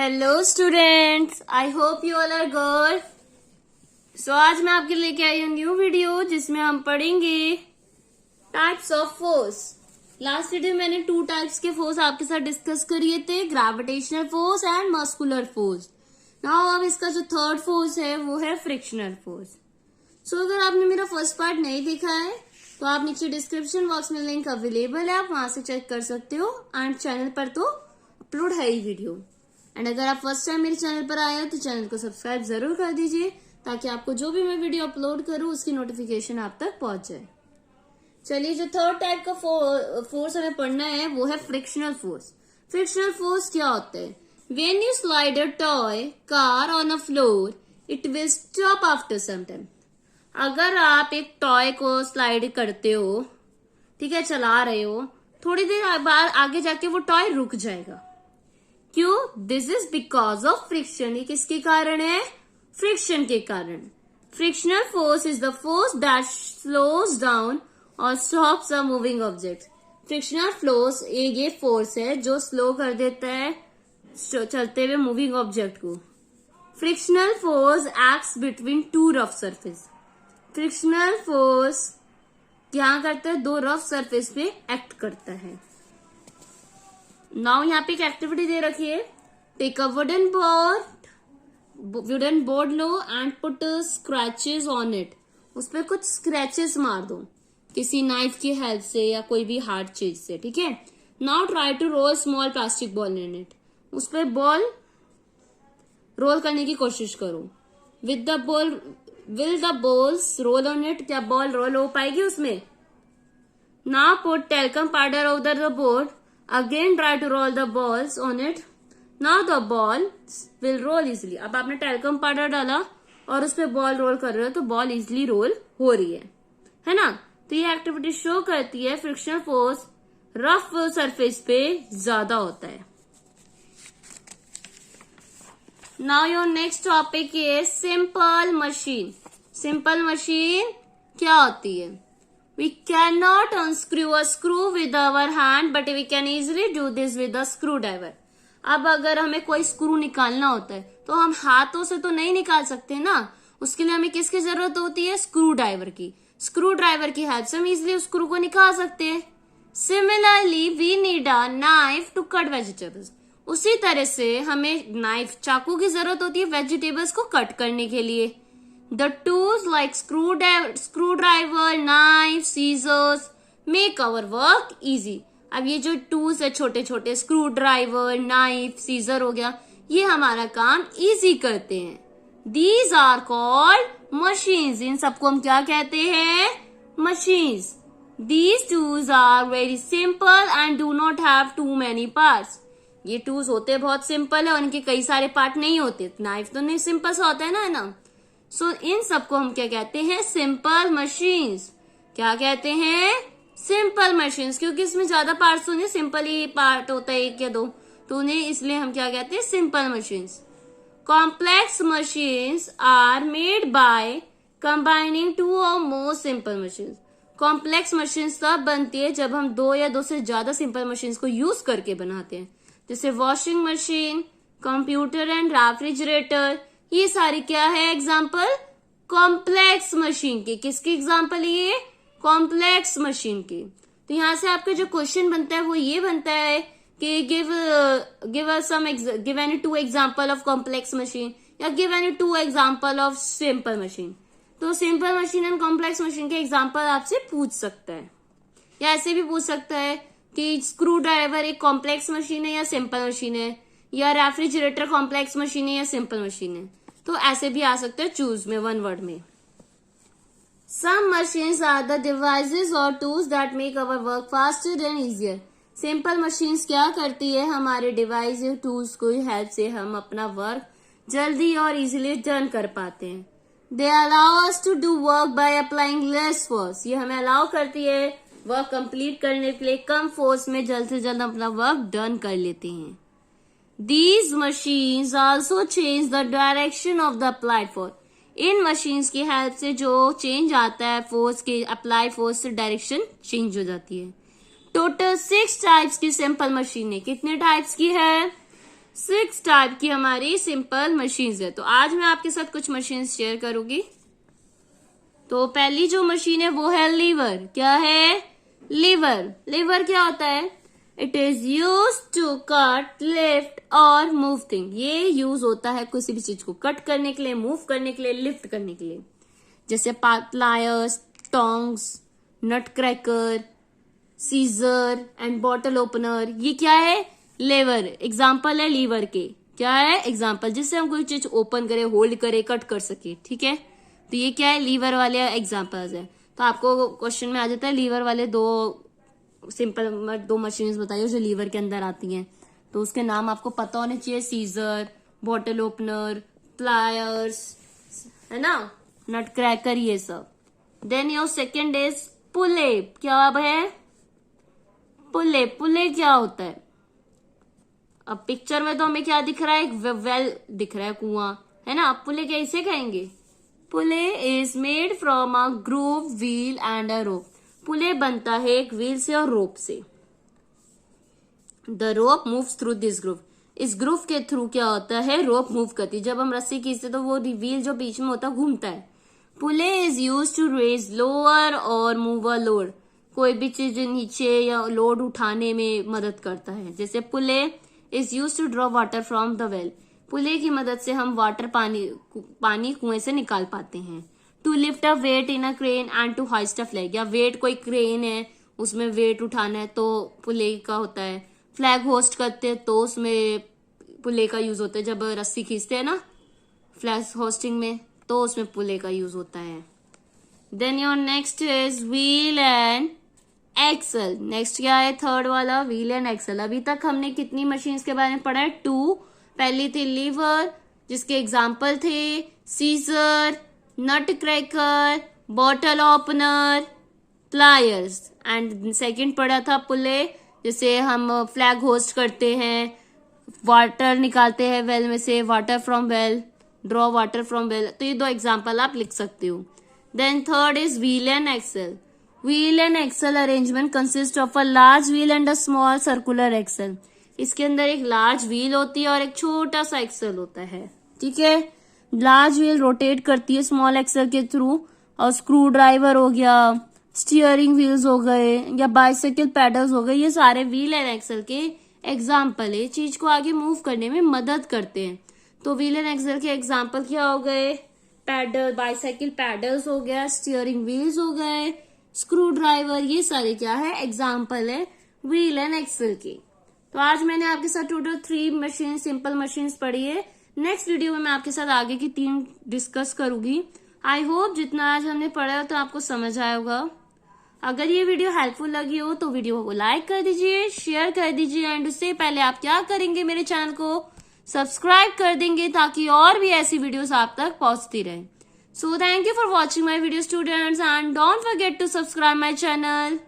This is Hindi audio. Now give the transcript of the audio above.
Hello students, I hope you all are good. So आज मैं आपके लेके आई हूँ न्यू वीडियो जिसमें हम पढ़ेंगे types of force. Last video मैंने 2 टाइप्स के फोर्स आपके साथ डिस्कस करिए थे, gravitational force and muscular force. Now अब इसका जो थर्ड फोर्स है वो है फ्रिक्शनल फोर्स। सो अगर आपने मेरा फर्स्ट पार्ट नहीं देखा है तो आप नीचे डिस्क्रिप्शन बॉक्स में लिंक अवेलेबल है, आप वहां से चेक कर सकते हो। एंड चैनल पर तो अपलोड है ही वीडियो। एंड अगर आप फर्स्ट टाइम मेरे चैनल पर आए हो तो चैनल को सब्सक्राइब जरूर कर दीजिए ताकि आपको जो भी मैं वीडियो अपलोड करूं उसकी नोटिफिकेशन आप तक पहुंच जाए। चलिए, जो थर्ड टाइप का फोर्स हमें पढ़ना है वो है फ्रिक्शनल फोर्स। फ्रिक्शनल फोर्स क्या होता है? When you slide a toy car on a floor it will stop after some time. अगर आप एक टॉय को स्लाइड करते हो, ठीक है, चला रहे हो, थोड़ी देर बाद आगे जाके वो टॉय रुक जाएगा। क्यों? This is because of friction. ये किसके कारण है? फ्रिक्शन के कारण। Frictional force is the force that slows down और stops a moving object. Frictional force ये फोर्स है जो स्लो कर देता है चलते हुए मूविंग ऑब्जेक्ट को। Frictional force acts between 2 rough surface. Frictional force क्या करता है? 2 रफ सरफेस पे एक्ट करता है। नाउ यहाँ पे एक एक्टिविटी दे रखी है, टेक अ वुडन बोर्ड लो and put scratches on it. उस पर कुछ स्क्रैचेस मार दो किसी नाइफ की हेल्प से या कोई भी हार्ड चीज से, ठीक है। Now try to roll small plastic ball in it. उस पर बॉल रोल करने की कोशिश करो। With the ball will the balls roll on it. क्या बॉल रोल हो पाएगी उसमें? Now put talcum powder over the board. Again try to roll the balls on it. Now the ball will roll easily. अब आपने टेल्कम पाउडर डाला और उस पर बॉल रोल कर रहे हो तो बॉल इजिली रोल हो रही है ना। तो ये एक्टिविटी शो करती है फ्रिक्शनल फोर्स रफ सरफेस पे ज्यादा होता है। Now your next topic is simple machine. Simple machine क्या होती है? We cannot unscrew a screw with our hand, but we can easily do this with a screwdriver. अब अगर हमें कोई स्क्रू निकालना होता है तो हम हाथों से तो नहीं निकाल सकते ना, उसके लिए हमें किसकी जरूरत होती है? स्क्रू ड्राइवर की। स्क्रू ड्राइवर की हेल्प से हम इजिली उस स्क्रू को निकाल सकते हैं। Similarly we need a knife to cut vegetables. उसी तरह से हमें नाइफ, चाकू की जरूरत होती है वेजिटेबल्स को कट करने के लिए। The tools like screwdriver, knife, scissors make our work easy. अब ये जो टूल्स है छोटे छोटे, स्क्रू ड्राइवर, नाइफ, सीजर हो गया, ये हमारा काम इजी करते हैं। These are called machines. इन सबको हम क्या कहते हैं? machines. These tools are very simple and do not have too many parts. ये टूल्स होते बहुत सिंपल है और इनके कई सारे पार्ट नहीं होते। नाइफ तो नहीं सिंपल सा होता है ना। सो इन सबको हम क्या कहते हैं? Simple machines. क्या कहते हैं? सिंपल मशीन्स, क्योंकि इसमें ज्यादा पार्ट्स होंगे, सिंपल ही पार्ट होता है 1 या 2, तो उन्हें इसलिए हम क्या कहते हैं? Simple machines. Complex machines are made by combining 2 और more simple machines. Complex machines तब बनती है जब हम 2 या 2 से ज्यादा सिंपल मशीन्स को यूज करके बनाते हैं, जैसे washing machine, computer and refrigerator. ये सारी क्या है? एग्जाम्पल कॉम्प्लेक्स मशीन के। किसकी एग्जाम्पल है ये? कॉम्प्लेक्स मशीन की। तो यहां से आपका जो क्वेश्चन बनता है वो ये बनता है कि give any 2 example of complex machine या give any 2 example of simple machine. तो simple machine and complex machine के एग्जाम्पल आपसे पूछ सकता है, या ऐसे भी पूछ सकता है कि स्क्रू ड्राइवर एक कॉम्प्लेक्स मशीन है या सिंपल मशीन है, या रेफ्रिजरेटर कॉम्प्लेक्स मशीन है या सिंपल मशीन है। तो ऐसे भी आ सकते हैं चूज में, 1 वर्ड में। सम मशीन्स आर द डिवाइसेस और tools that make our work faster and easier. Simple machines क्या करती है? हमारे डिवाइस या टूल्स को हेल्प से हम अपना वर्क जल्दी और इजिली डन कर पाते हैं। They allow us to do work by applying less force. ये हमें अलाउ करती है वर्क कंप्लीट करने के लिए कम फोर्स में जल्द से जल्द अपना वर्क डन कर लेते हैं। These machines also change the direction of the applied force. In machines की हेल्प से जो चेंज आता है फोर्स के, अप्लाई फोर्स से डायरेक्शन चेंज हो जाती है। टोटल 6 टाइप्स की सिंपल मशीन है। कितने टाइप्स की है? 6 टाइप की हमारी सिंपल मशीन्स है। तो आज मैं आपके साथ कुछ मशीन्स शेयर करूंगी। तो पहली जो मशीन है वो है लीवर। क्या है? लीवर। लीवर क्या होता है? It is use to cut, lift और मूव थिंग। ये यूज होता है किसी भी चीज को कट करने के लिए, मूव करने के लिए, लिफ्ट करने के लिए, जैसे pliers, tongs, nutcracker, scissor and bottle opener. ये क्या है? लीवर। एग्जाम्पल है लीवर के। क्या है? एग्जाम्पल, जिससे हम कोई चीज ओपन करे, होल्ड करे, कट कर सके। ठीक है, तो ये क्या है? लीवर वाले एग्जाम्पल्स है। तो आपको क्वेश्चन में आ जाता है लीवर वाले दो मशीन्स बताइए जो लीवर के अंदर आती हैं। तो उसके नाम आपको पता होने चाहिए। सीजर, बॉटल ओपनर, प्लायर्स, है ना, नट क्रैकर, ये सब। Then your second is pulley. क्या है? पुले। पुले क्या होता है? अब पिक्चर में तो हमें क्या दिख रहा है? एक वेल दिख रहा है, कुआं, है ना। पुले कैसे कहेंगे? Pulley is made from a groove, wheel and a rope. Pulley बनता है एक व्हील से और रोप से। The rope moves through this groove. इस ग्रूव के थ्रू क्या होता है? रोप मूव करती है। जब हम रस्सी खींचते तो वो व्हील जो बीच में होता है घूमता है। Pulley is use to raise lower और मूव अ लोड। कोई भी चीज नीचे या लोड उठाने में मदद करता है। जैसे pulley is use to draw water from the well. Pulley की मदद से हम वाटर पानी कुएं से निकाल पाते हैं। To lift a weight in a crane and to hoist a flag. या वेट, कोई क्रेन है उसमें वेट उठाना है तो पुले का होता है। फ्लैग होस्ट करते हैं तो उसमें पुले का यूज होता है। जब रस्सी खींचते हैं ना फ्लैग होस्टिंग में, तो उसमें पुले का यूज होता है। Then your next is wheel and axle. Next क्या है? थर्ड वाला, व्हील एंड एक्सल। अभी तक हमने कितनी मशीन्स के बारे में पढ़ा है? 2। पहली थी लीवर, जिसके एग्जाम्पल थे scissor, nut cracker, bottle opener, pliers. And second पढ़ा था पुले, जैसे हम फ्लैग होस्ट करते हैं, वाटर निकालते हैं वेल में से, water from well, draw water from well. तो ये 2 एग्जाम्पल आप लिख सकते हो। Then third is wheel and axle. Wheel and axle arrangement consist of a large wheel and a small circular axle. इसके अंदर एक लार्ज व्हील होती है और एक छोटा सा एक्सल होता है। ठीक है, लार्ज व्हील रोटेट करती है स्मॉल एक्सल के थ्रू, और स्क्रू ड्राइवर हो गया, स्टीयरिंग व्हील्स हो गए, या बाइसाइकिल पैडल्स हो गए, ये सारे व्हील एंड एक्सल के एग्जाम्पल है। चीज को आगे मूव करने में मदद करते हैं। तो व्हील एंड एक्सल के एग्जाम्पल क्या हो गए? पैडल, बाइसाइकिल पैडल्स हो गया, स्टीयरिंग व्हील्स हो गए, स्क्रू ड्राइवर, ये सारे क्या है? एग्जाम्पल है व्हील एंड एक्सल के। तो आज मैंने आपके साथ टोटल 3 मशीन, सिंपल मशीन्स पढ़ी है। नेक्स्ट वीडियो में मैं आपके साथ आगे की 3 डिस्कस करूंगी। आई होप जितना आज हमने पढ़ा तो आपको समझ आया होगा। अगर ये वीडियो हेल्पफुल लगी हो तो वीडियो को लाइक कर दीजिए, शेयर कर दीजिए, एंड उससे पहले आप क्या करेंगे? मेरे चैनल को सब्सक्राइब कर देंगे ताकि और भी ऐसी वीडियोस आप तक पहुंचती रहे। So thank you for watching my video, students, and don't forget to subscribe my channel.